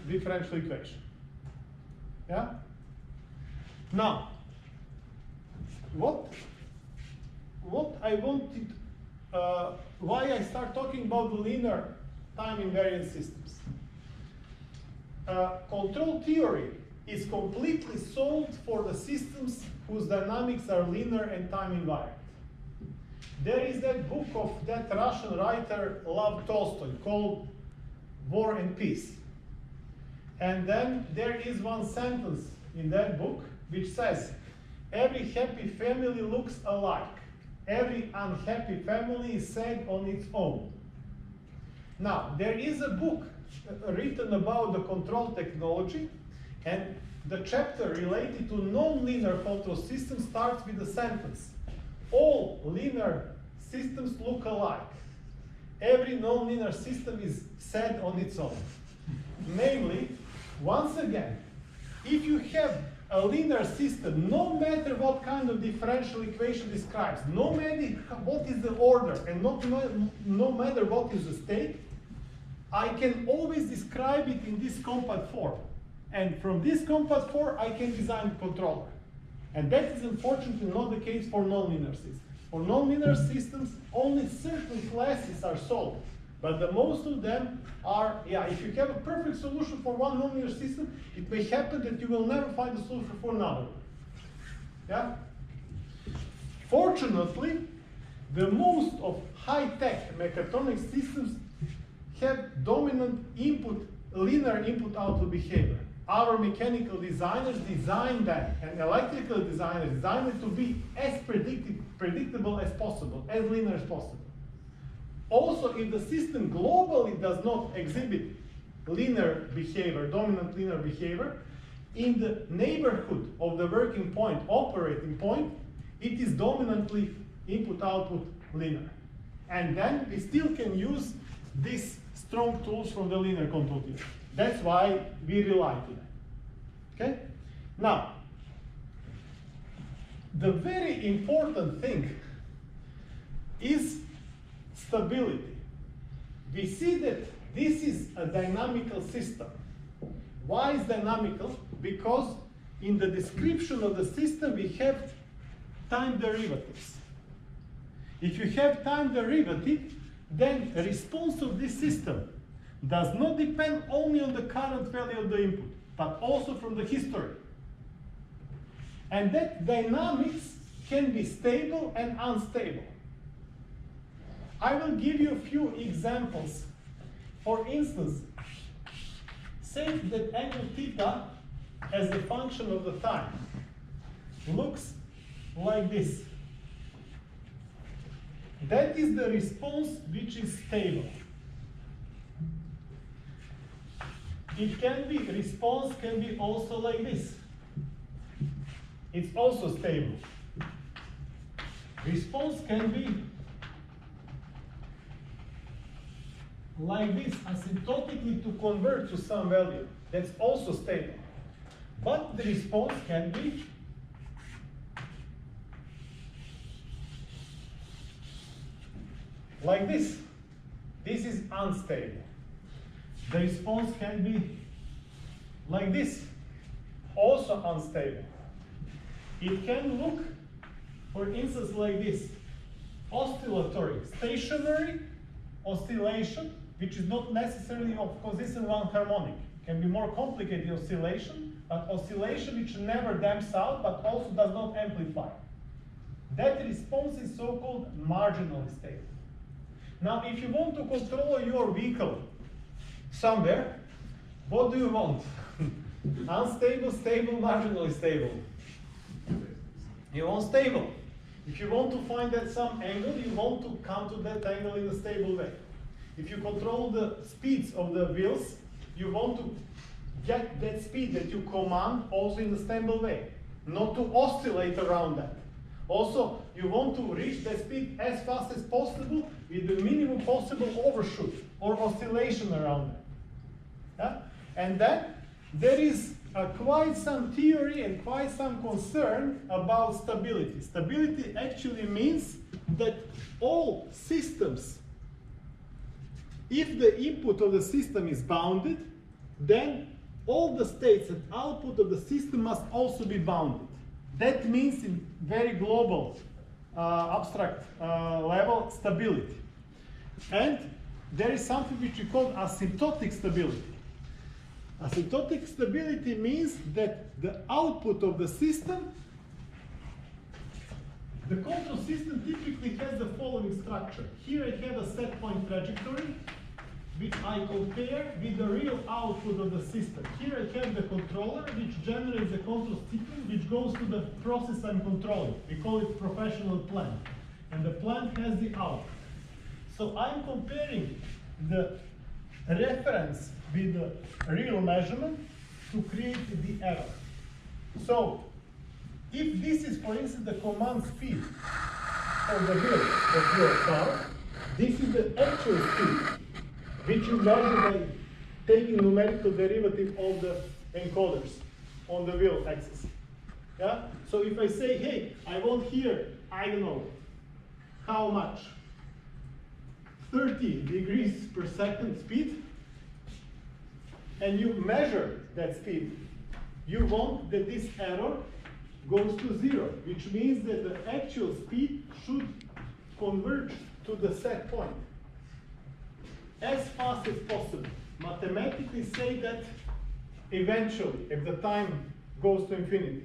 differential equation. Yeah? Now, what I wanted, why I start talking about the linear time invariant systems. Control theory is completely solved for the systems whose dynamics are linear and time invariant. There is that book of that Russian writer Lev Tolstoy called War and Peace. And then there is one sentence in that book which says, every happy family looks alike. Every unhappy family is sad on its own. Now, there is a book written about the control technology, and the chapter related to non-linear control systems starts with the sentence, all linear systems look alike. Every non-linear system is sad on its own. Namely, once again, if you have a linear system, no matter what kind of differential equation describes, no matter what is the order, and no matter what is the state, I can always describe it in this compact form. And from this compact form, I can design the controller. And that is unfortunately not the case for nonlinear systems. For nonlinear systems, only certain classes are solved. But the most of them are, if you have a perfect solution for one nonlinear system, it may happen that you will never find a solution for another one. Yeah? Fortunately, the most of high-tech mechatronic systems have dominant input, linear input-output behavior. Our mechanical designers design that, and electrical designers design it to be as predictable as possible, as linear as possible. Also, if the system globally does not exhibit linear behavior, dominant linear behavior, in the neighborhood of the working point, operating point, it is dominantly input-output linear. And then we still can use these strong tools from the linear control theory. That's why we rely on them. Okay? Now, the very important thing is stability. We see that this is a dynamical system. Why is dynamical? Because in the description of the system we have time derivatives. If you have time derivative, then the response of this system does not depend only on the current value of the input, but also from the history. And that dynamics can be stable and unstable. I will give you a few examples. For instance, say that angle theta as a function of the time looks like this. That is the response which is stable. It can be, response can be also like this. It's also stable. Response can be like this, asymptotically to convert to some value. That's also stable. But the response can be like this. This is unstable. The response can be like this, also unstable. It can look, for instance, like this. Oscillatory, stationary oscillation, which is not necessarily of consistent one harmonic. It can be more complicated oscillation, but oscillation which never damps out, but also does not amplify. That response is so-called marginally stable. Now, if you want to control your vehicle somewhere, what do you want? Unstable, stable, marginally stable. You want stable. If you want to find at some angle, you want to come to that angle in a stable way. If you control the speeds of the wheels, you want to get that speed that you command also in a stable way, not to oscillate around that. Also, you want to reach that speed as fast as possible with the minimum possible overshoot or oscillation around it. Yeah? And then there is quite some theory and quite some concern about stability. Stability actually means that all systems, if the input of the system is bounded, then all the states and output of the system must also be bounded. That means in very global, abstract level, stability. And there is something which we call asymptotic stability. Asymptotic stability means that the output of the system, the control system typically has the following structure. Here I have a set point trajectory, which I compare with the real output of the system. Here I have the controller, which generates the control signal, which goes to the process I'm controlling. We call it professional plant. And the plant has the output. So I'm comparing the reference with the real measurement to create the error. So if this is, for instance, the command speed of the wheel of your car, this is the actual speed, which you measure by taking numerical derivative of the encoders on the wheel axis. Yeah? So if I say, hey, I want here, I don't know, how much? 30 degrees per second speed, and you measure that speed, you want that this error goes to 0, which means that the actual speed should converge to the set point as fast as possible. Mathematically say that eventually, if the time goes to infinity.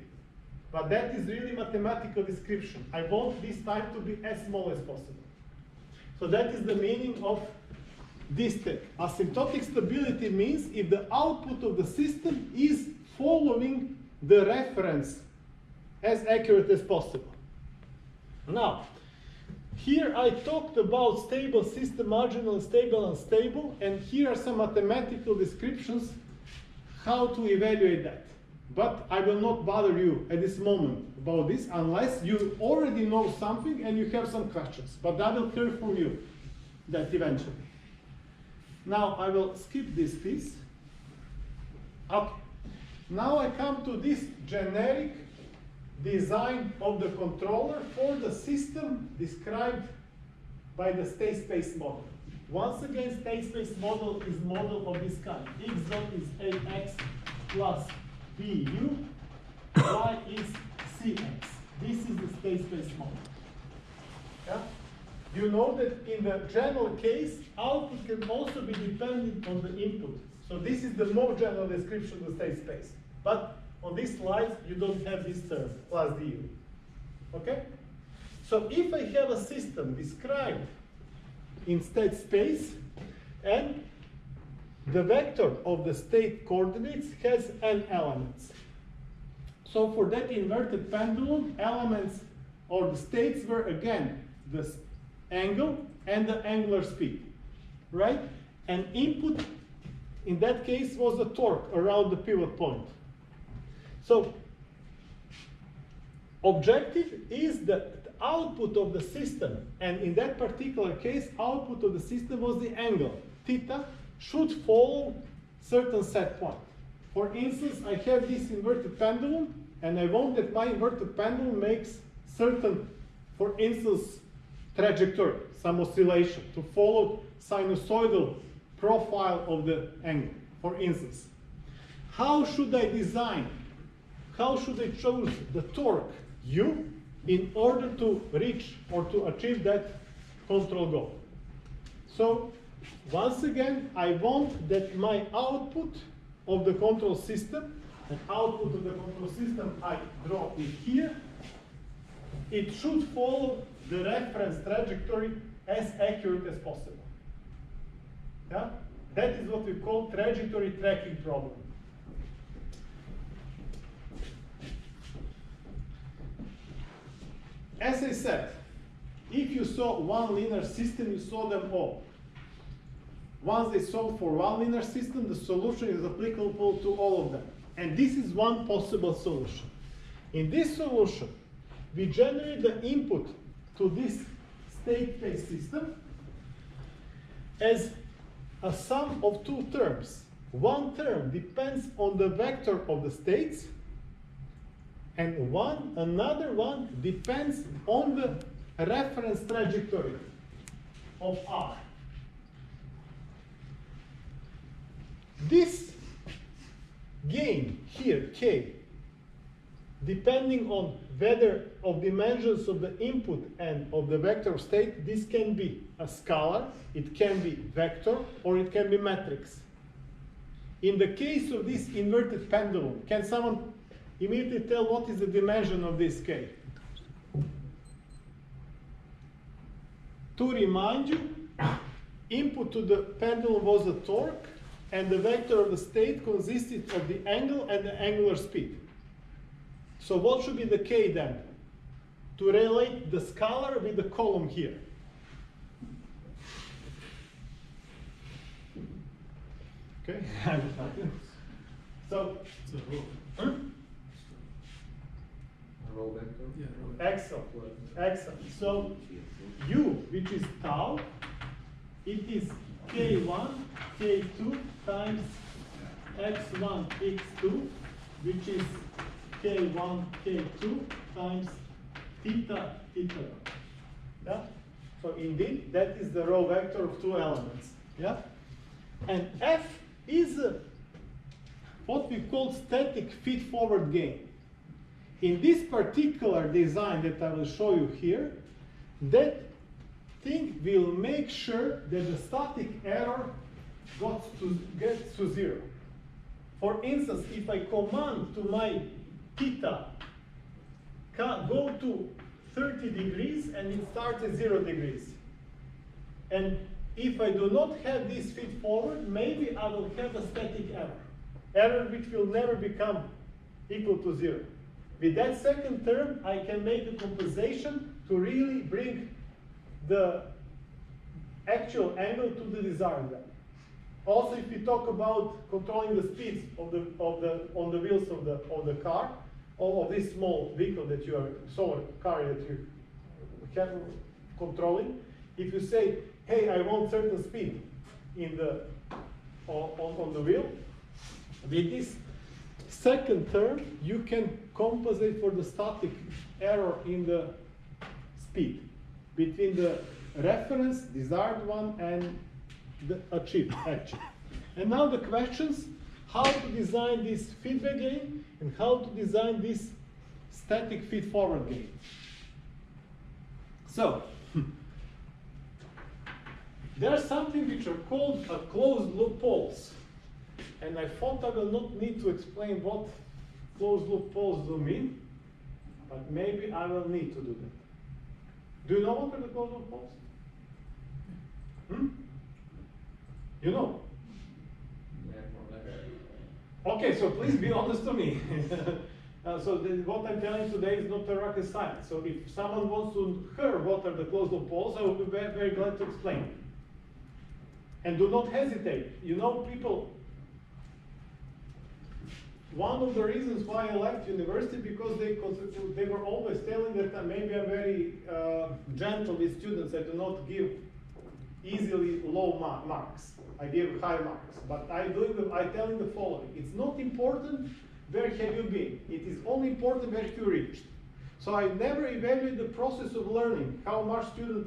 But that is really mathematical description. I want this time to be as small as possible. So that is the meaning of this step. Asymptotic stability means if the output of the system is following the reference as accurate as possible. Now, here I talked about stable system, marginal, stable, unstable, and here are some mathematical descriptions how to evaluate that. But I will not bother you at this moment about this unless you already know something and you have some questions. But I will hear from you that eventually. Now I will skip this piece. Okay. Now I come to this generic design of the controller for the system described by the state space model. Once again, state space model is model of this kind. X dot is ax plus bu, y is cx. This is the state space model. Yeah? You know that in the general case, output can also be dependent on the input. So this is the more general description of the state space. But on this slide, you don't have this term, plus du. Okay? So if I have a system described in state space, and the vector of the state coordinates has n elements. So for that inverted pendulum, elements or the states were again the angle and the angular speed, right? And input in that case was the torque around the pivot point. So objective is the output of the system, and in that particular case, output of the system was the angle. Theta should follow certain set point. For instance, I have this inverted pendulum, and I want that my inverted pendulum makes certain, for instance, trajectory, some oscillation, to follow sinusoidal profile of the angle, for instance. How should I design? How should I choose the torque U in order to reach or to achieve that control goal? So once again, I want that my output of the control system, and output of the control system I draw it here, it should follow the reference trajectory as accurate as possible. Yeah? That is what we call trajectory tracking problem. As I said, if you saw one linear system, you saw them all. Once they solve for one linear system, the solution is applicable to all of them. And this is one possible solution. In this solution, we generate the input to this state-based system as a sum of two terms. One term depends on the vector of the states, and another one depends on the reference trajectory of R. gain here, k, depending on whether of dimensions of the input and of the vector state, this can be a scalar, it can be vector, or it can be matrix. In the case of this inverted pendulum, can someone immediately tell what is the dimension of this k? To remind you, input to the pendulum was the torque, and the vector of the state consisted of the angle and the angular speed. So what should be the k then? To relate the scalar with the column here. Okay. So, Row vector? Yeah, row. excellent, excellent. So u, which is tau, it is k1, k2 times x1, x2, which is k1, k2 times theta, theta. Yeah? So indeed, that is the row vector of two elements. Yeah? And f is what we call static feed-forward gain. In this particular design that I will show you here, that thing will make sure that the static error gets to zero. For instance, if I command to my theta go to 30 degrees and it starts at 0 degrees. And if I do not have this feed forward, maybe I will have a static error which will never become equal to 0. With that second term, I can make a compensation to really bring the actual angle to the desired value. Also, if we talk about controlling the speeds on the wheels of the car, or of this small vehicle that you are, car that you can controlling, if you say, hey, I want certain speed in on the wheel, with this second term, you can compensate for the static error in the speed between the reference, desired one, and the achieved, actually. And now the questions, how to design this feedback gain and how to design this static feed-forward gain. So, there are something which are called a closed loop poles. And I thought I will not need to explain what closed loop poles do mean, but maybe I will need to do that. Do you know what are the closed loop poles? You know? Yeah, more or less. Okay, so please be honest to me. So what I'm telling today is not a rocket science. So if someone wants to hear what are the closed loop poles, I will be very, very glad to explain. And do not hesitate. You know, people, one of the reasons why I left university, because they were always telling that maybe I'm very gentle with students. I do not give easily low marks. I give high marks. But I'm telling the following. It's not important where have you been. It is only important where you reached. So I never evaluate the process of learning, how much student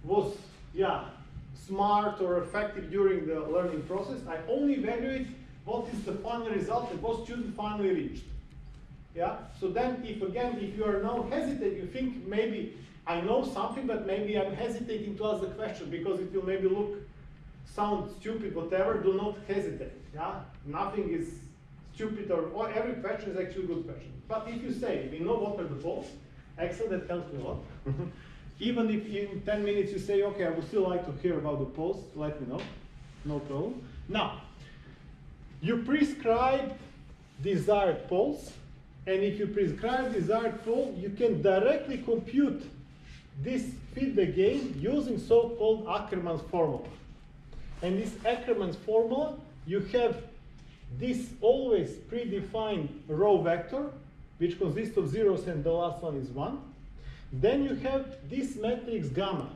was, smart or effective during the learning process. I only evaluate what is the final result and what student finally reached. Yeah. So then, if you are now hesitant, you think maybe I know something, but maybe I'm hesitating to ask the question because it will maybe sound stupid, whatever. Do not hesitate. Yeah. Nothing is stupid, or every question is actually a good question. But if you say we know what are the poles, excellent, that helps me a lot. Even if in 10 minutes you say, okay, I would still like to hear about the poles, let me know. No problem. Now, you prescribe desired poles, and if you prescribe desired pole, you can directly compute this feedback gain using so-called Ackermann's formula. And this Ackermann's formula, you have this always predefined row vector, which consists of zeros and the last one is 1. Then you have this matrix gamma.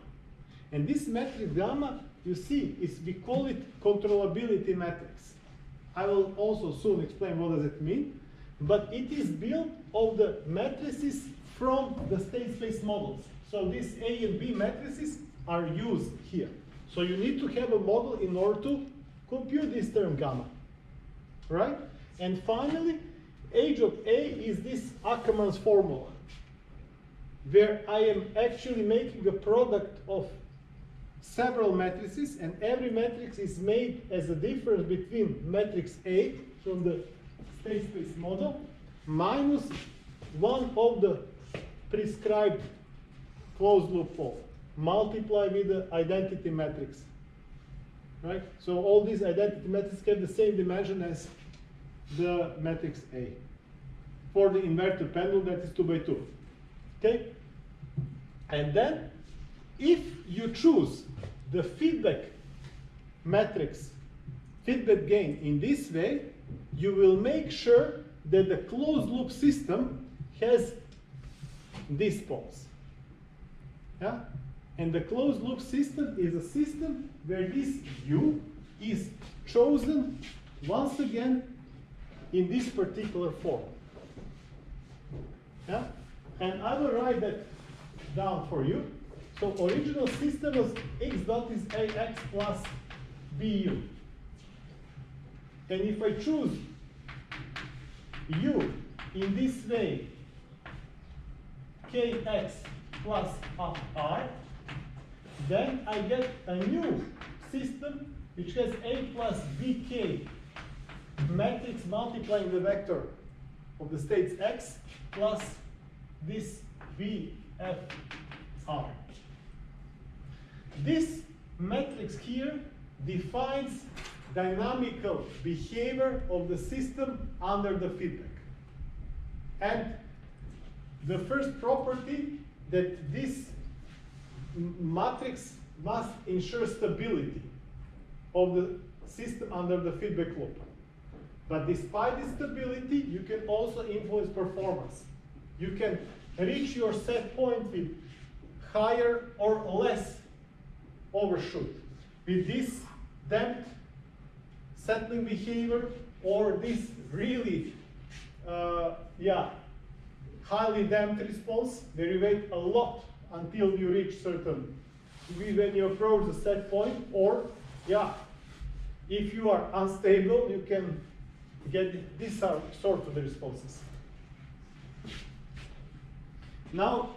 And this matrix gamma, you see, we call it controllability matrix. I will also soon explain what does it mean. But it is built of the matrices from the state space models. So these A and B matrices are used here. So you need to have a model in order to compute this term gamma. Right? And finally, H of A is this Ackermann's formula, where I am actually making a product of several matrices, and every matrix is made as a difference between matrix A from the state space model minus one of the prescribed closed loop pole, multiply with the identity matrix. Right? So all these identity matrices have the same dimension as the matrix A. For the inverter pendulum, that is 2 by 2. Okay? And then, if you choose the feedback matrix, feedback gain in this way, you will make sure that the closed loop system has these poles. Yeah? And the closed loop system is a system where this U is chosen once again in this particular form. Yeah? And I will write that down for you. So original system was X dot is AX plus BU. And if I choose U in this way, KX plus R, then I get a new system which has A plus BK matrix multiplying the vector of the states X plus this VFR. This matrix here defines dynamical behavior of the system under the feedback. And the first property that this matrix must ensure stability of the system under the feedback loop. But despite this stability, you can also influence performance. You can reach your set point with higher or less overshoot, with this damped settling behavior or this really highly damped response, where you wait a lot until you reach certain, when you approach the set point, or if you are unstable, you can get these sort of the responses. Now,